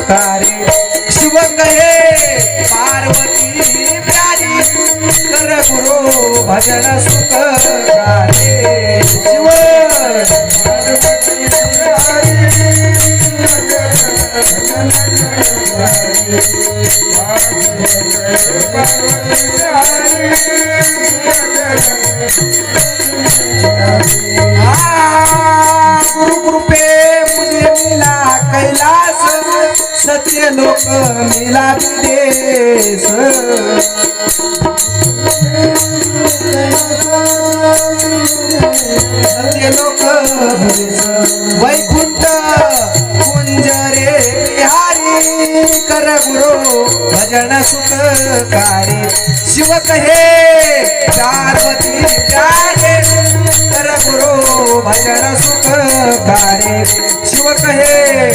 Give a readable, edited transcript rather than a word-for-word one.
कारे शिव कहे पार्वती प्यारी कर गुरु भजन सुख कारे शिव गुरु कृपे मुझे मिला कैलास सत्य लोक मिला विदेश सत्य लोक वैकुंठ कुंज रे बिहारी कर गुरु भजन सुख कारे शिव कहे पार्वती प्यारे कर गुरु भजन सुख कारे शिव कहे